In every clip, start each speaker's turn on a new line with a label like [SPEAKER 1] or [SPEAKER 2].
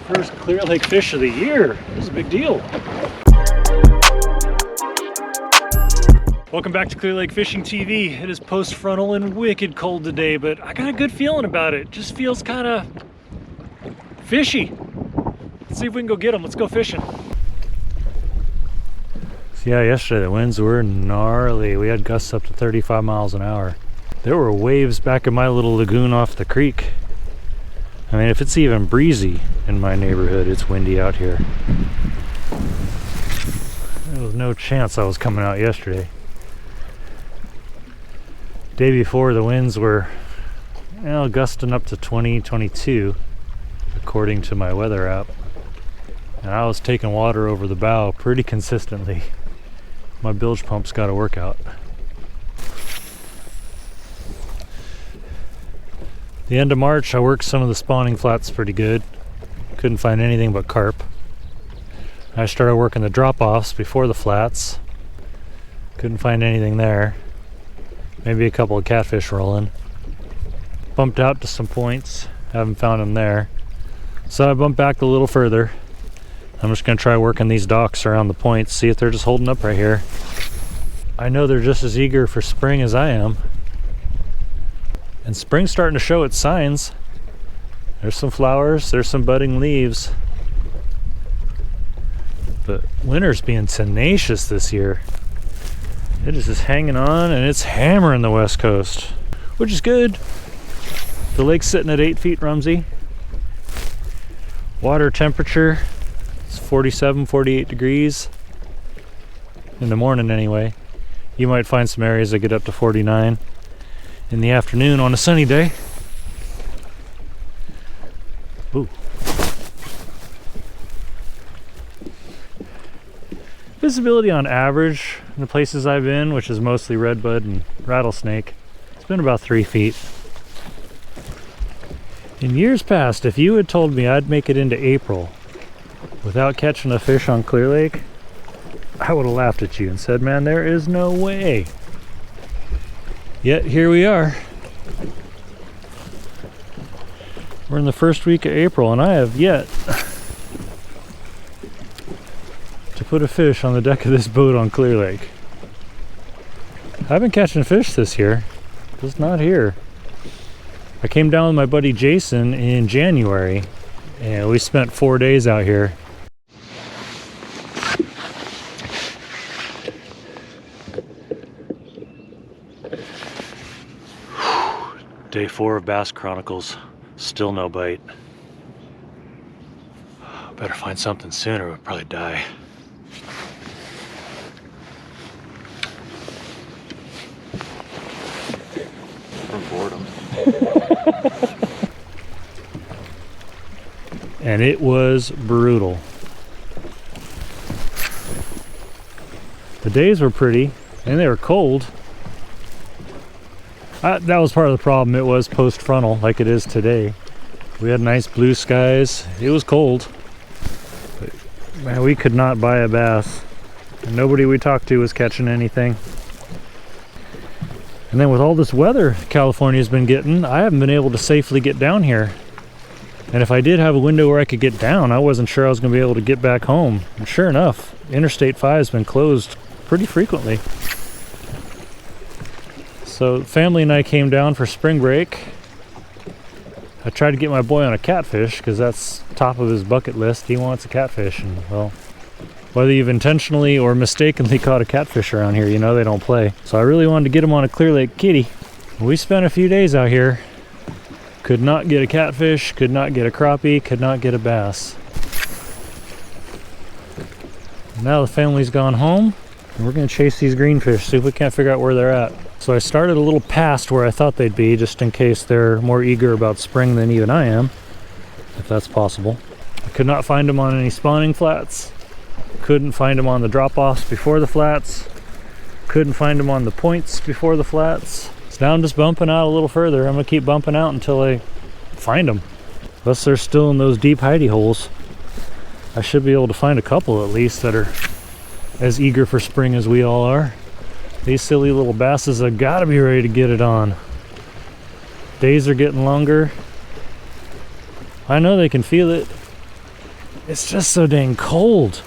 [SPEAKER 1] First Clear Lake fish of the year. This is a big deal. Welcome back to Clear Lake Fishing TV. It is post-frontal and wicked cold today, but I got a good feeling about it. Just feels kind of fishy. Let's see if we can go get them. Let's go fishing. So yeah, yesterday the winds were gnarly. We had gusts up to 35 miles an hour. There were waves back in my little lagoon off the creek. I mean, if it's even breezy in my neighborhood, it's windy out here. There was no chance I was coming out yesterday. Day before, the winds were, gusting up to 20, 22, according to my weather app. And I was taking water over the bow pretty consistently. My bilge pump's got to work out. The end of March, I worked some of the spawning flats pretty good. Couldn't find anything but carp. I started working the drop-offs before the flats. Couldn't find anything there. Maybe a couple of catfish rolling. Bumped out to some points. Haven't found them there. So I bumped back a little further. I'm just going to try working these docks around the points, see if they're just holding up right here. I know they're just as eager for spring as I am. And spring's starting to show its signs. There's some flowers, there's some budding leaves. But winter's being tenacious this year. It is just hanging on, and it's hammering the west coast, which is good. The lake's sitting at 8 feet, Rumsey. Water temperature is 47, 48 degrees. In the morning anyway. You might find some areas that get up to 49 in the afternoon on a sunny day. Ooh. Visibility on average in the places I've been, which is mostly redbud and rattlesnake, it's been about 3 feet. In years past, if you had told me I'd make it into April without catching a fish on Clear Lake, I would have laughed at you and said, man, there is no way. Yet here we are. We're in the first week of April and I have yet to put a fish on the deck of this boat on Clear Lake. I've been catching fish this year, just not here. I came down with my buddy Jason in January and we spent 4 days out here. Day 4 of Bass Chronicles, still no bite. Better find something soon or we'll probably die. From boredom. And it was brutal. The days were pretty and they were cold. That was part of the problem. It was post-frontal like it is today. We had nice blue skies. It was cold. But, man, we could not buy a bass. And nobody we talked to was catching anything. And then with all this weather California's been getting, I haven't been able to safely get down here. And if I did have a window where I could get down, I wasn't sure I was going to be able to get back home. And sure enough, Interstate 5 has been closed pretty frequently. So family and I came down for spring break. I tried to get my boy on a catfish because that's top of his bucket list. He wants a catfish, and well, whether you've intentionally or mistakenly caught a catfish around here, you know they don't play. So I really wanted to get him on a Clear Lake kitty. We spent a few days out here. Could not get a catfish, could not get a crappie, could not get a bass. Now the family's gone home, and we're gonna chase these greenfish, see if we can't figure out where they're at. So I started a little past where I thought they'd be, just in case they're more eager about spring than even I am, if that's possible. I could not find them on any spawning flats. Couldn't find them on the drop-offs before the flats. Couldn't find them on the points before the flats. So now I'm just bumping out a little further. I'm gonna keep bumping out until I find them. Unless they're still in those deep hidey holes. I should be able to find a couple at least that are as eager for spring as we all are. These silly little basses have got to be ready to get it on. Days are getting longer. I know they can feel it. It's just so dang cold.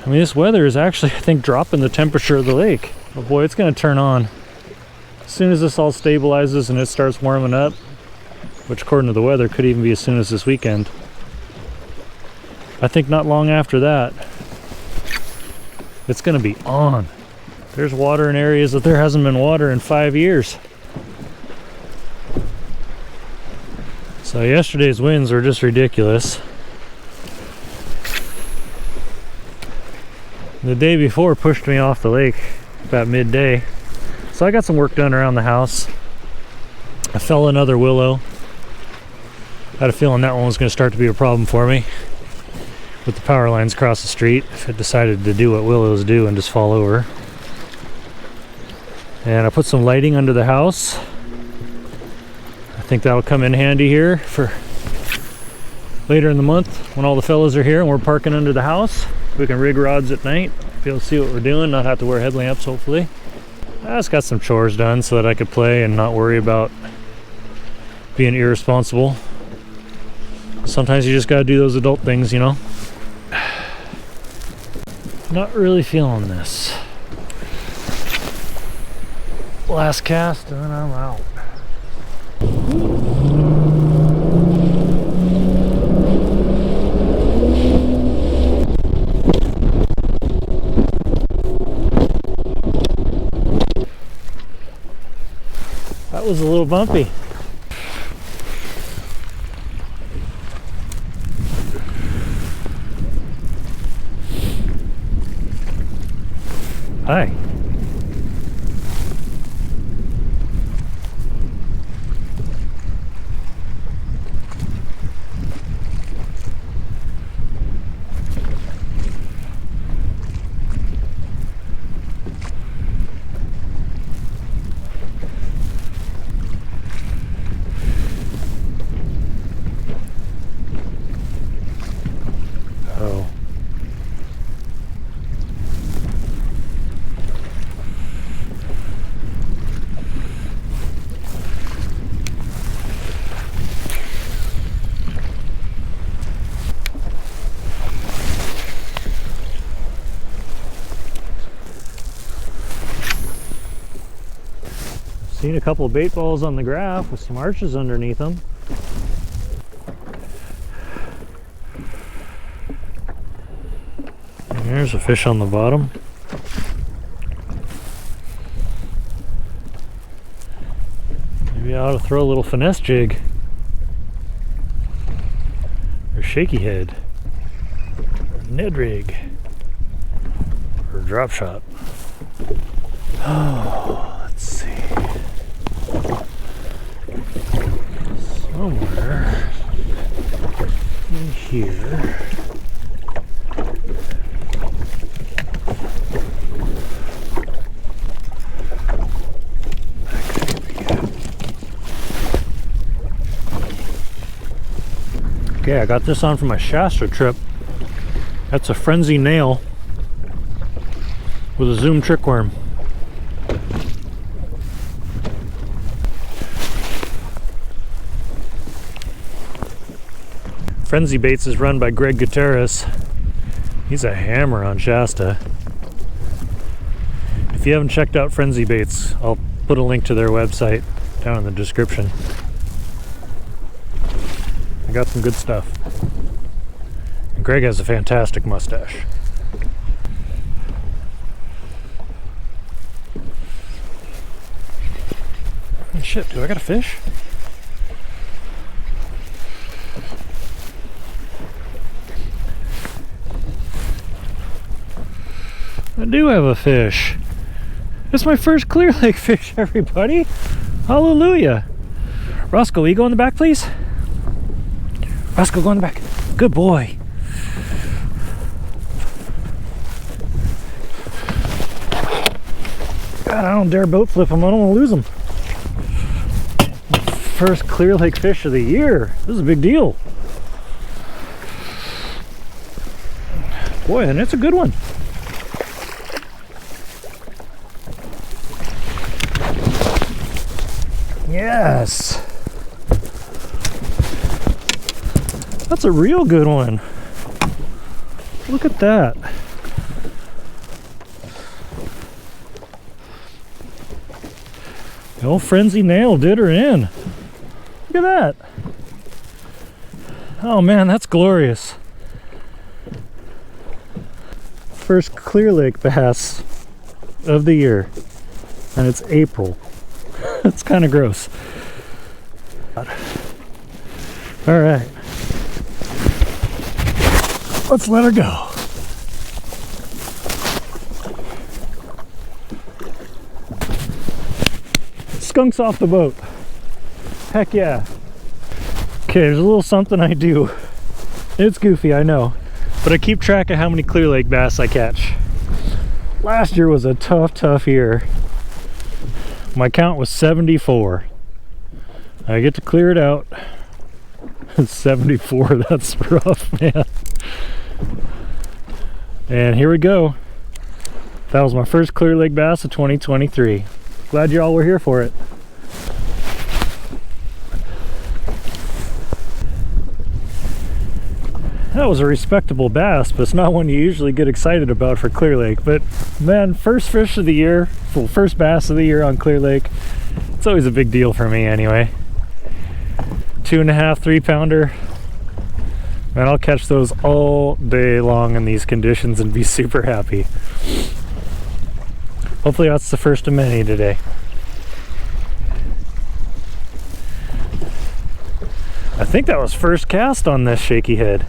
[SPEAKER 1] I mean, this weather is actually, I think, dropping the temperature of the lake. Oh boy, it's gonna turn on. As soon as this all stabilizes and it starts warming up, which according to the weather could even be as soon as this weekend. I think not long after that, it's gonna be on. There's water in areas that there hasn't been water in 5 years. So yesterday's winds were just ridiculous. The day before pushed me off the lake about midday. So I got some work done around the house. I fell another willow. I had a feeling that one was going to start to be a problem for me with the power lines across the street if it decided to do what willows do and just fall over. And I put some lighting under the house. I think that'll come in handy here for later in the month when all the fellas are here and we're parking under the house. We can rig rods at night, be able to see what we're doing, not have to wear headlamps hopefully. I just got some chores done so that I could play and not worry about being irresponsible. Sometimes you just gotta do those adult things, you know? Not really feeling this. Last cast and then I'm out. That was a little bumpy. Hi. Oh. Seen a couple of bait balls on the graph with some arches underneath them. And there's a fish on the bottom. Maybe I ought to throw a little finesse jig. Or shaky head. Or Ned rig. Or drop shot. Oh, let's see. Somewhere in here. Okay, I got this on for my Shasta trip. That's a frenzy nail with a zoom trick worm. Frenzy Baits is run by Greg Gutierrez. He's a hammer on Shasta. If you haven't checked out Frenzy Baits, I'll put a link to their website down in the description. I got some good stuff. And Greg has a fantastic mustache. Oh, shit, do I got a fish? I do have a fish. It's my first clear lake fish, everybody. Hallelujah. Roscoe, will you go in the back, please? Roscoe, go in the back. Good boy. God, I don't dare boat flip him. I don't want to lose him. First clear lake fish of the year. This is a big deal. Boy, and it's a good one. Yes. That's a real good one. Look at that. The old frenzy nail did her in. Look at that. Oh man, that's glorious. First Clear Lake bass of the year. And it's April. It's kind of gross. All right. Let's let her go. Skunk's off the boat. Heck yeah. Okay, there's a little something I do. It's goofy, I know, but I keep track of how many Clear Lake bass I catch. Last year was a tough year. My count was 74. I get to clear it out. 74, that's rough, man. And here we go. That was my first Clear Lake bass of 2023. Glad y'all were here for it. That was a respectable bass, but it's not one you usually get excited about for Clear Lake. But man, first fish of the year, well, first bass of the year on Clear Lake, it's always a big deal for me anyway. 2.5, 3 pounder. Man, I'll catch those all day long in these conditions and be super happy. Hopefully that's the first of many today. I think that was first cast on this shaky head.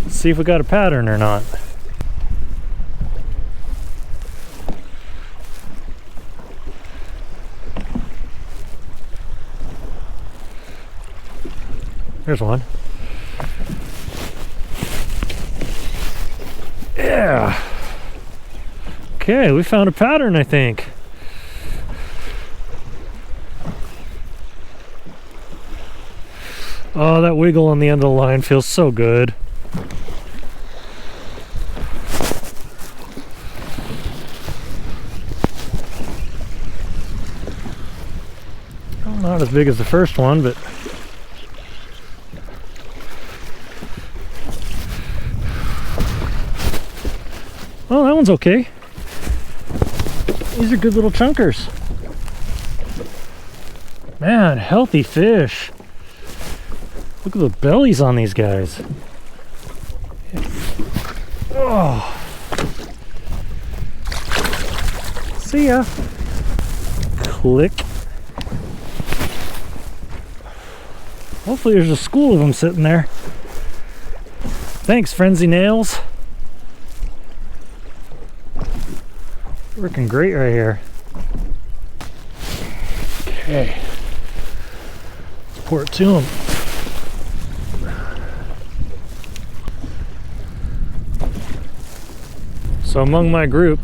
[SPEAKER 1] Let's see if we got a pattern or not. There's one. Yeah. Okay, we found a pattern, I think. Oh, that wiggle on the end of the line feels so good. Well, not as big as the first one, but oh, that one's okay. These are good little chunkers. Man, healthy fish. Look at the bellies on these guys. Oh. See ya. Click. Hopefully there's a school of them sitting there. Thanks, Frenzy Nails. Working great right here. Okay. Let's pour it to him. So among my group,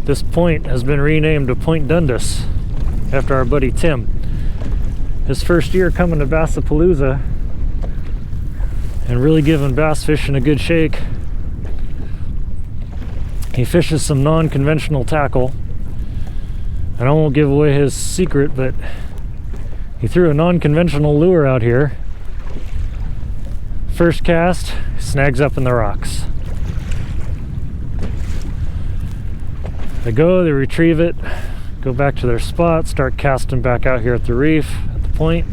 [SPEAKER 1] this point has been renamed to Point Dundas after our buddy Tim. His first year coming to Bassapalooza and really giving bass fishing a good shake. He fishes some non-conventional tackle. And I won't give away his secret, but he threw a non-conventional lure out here. First cast, snags up in the rocks. They go, they retrieve it, go back to their spot, start casting back out here at the reef, at the point.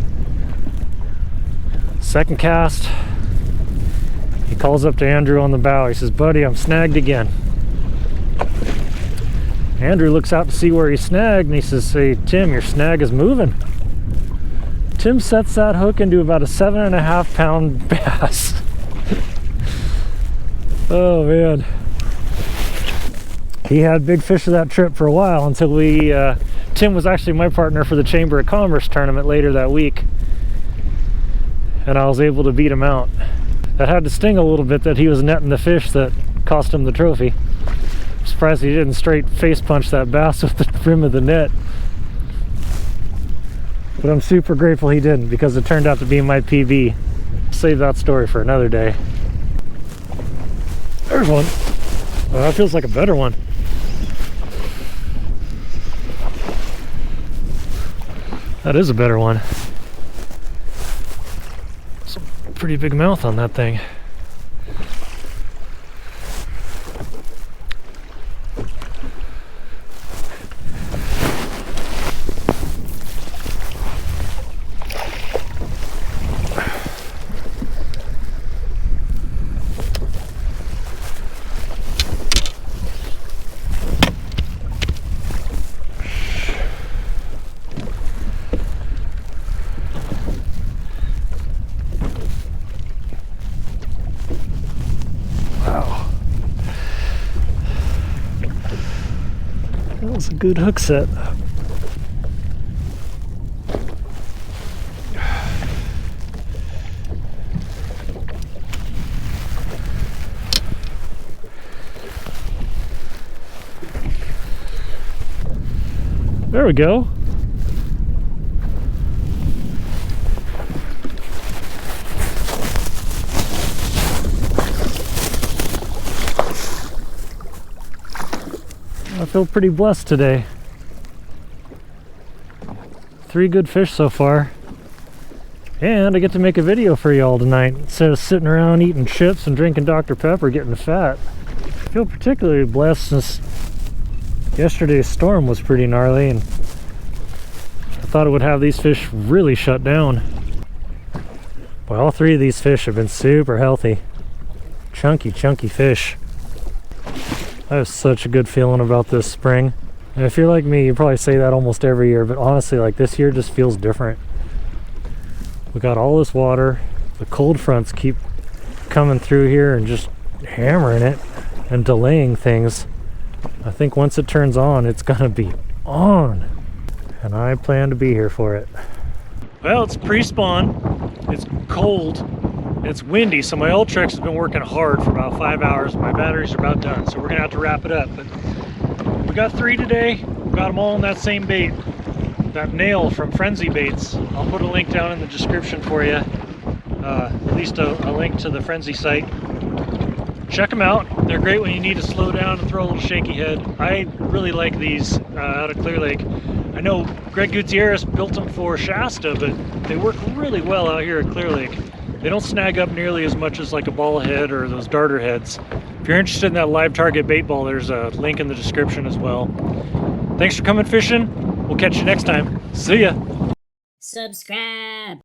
[SPEAKER 1] Second cast, he calls up to Andrew on the bow. He says, "Buddy, I'm snagged again." Andrew looks out to see where he snagged and he says, "Hey, Tim, your snag is moving." Tim sets that hook into about a 7.5 pound bass. Oh man. He had big fish of that trip for a while until Tim was actually my partner for the Chamber of Commerce tournament later that week. And I was able to beat him out. That had to sting a little bit that he was netting the fish that cost him the trophy. I'm surprised he didn't straight face punch that bass with the rim of the net. But I'm super grateful he didn't, because it turned out to be my PB. Save that story for another day. There's one. Oh, that feels like a better one. That is a better one. pretty big mouth on that thing. That was a good hook set. There we go. I feel pretty blessed today. 3 good fish so far. And I get to make a video for y'all tonight instead of sitting around eating chips and drinking Dr. Pepper getting fat. I feel particularly blessed since yesterday's storm was pretty gnarly and I thought it would have these fish really shut down. But all 3 of these fish have been super healthy. Chunky fish. I have such a good feeling about this spring. And if you're like me, you probably say that almost every year, but honestly, like this year just feels different. We got all this water. The cold fronts keep coming through here and just hammering it and delaying things. I think once it turns on, it's gonna be on. And I plan to be here for it. Well, it's pre-spawn. It's cold. It's windy, so my Ultrex has been working hard for about 5 hours. My batteries are about done, so we're gonna have to wrap it up. But we got 3 today. We got them all in that same bait, that nail from Frenzy Baits. I'll put a link down in the description for you. At least a link to the Frenzy site. Check them out. They're great when you need to slow down and throw a little shaky head. I really like these out of Clear Lake. I know Greg Gutierrez built them for Shasta, but they work really well out here at Clear Lake. They don't snag up nearly as much as like a ball head or those darter heads. If you're interested in that live target bait ball, there's a link in the description as well. Thanks for coming fishing. We'll catch you next time. See ya.
[SPEAKER 2] Subscribe.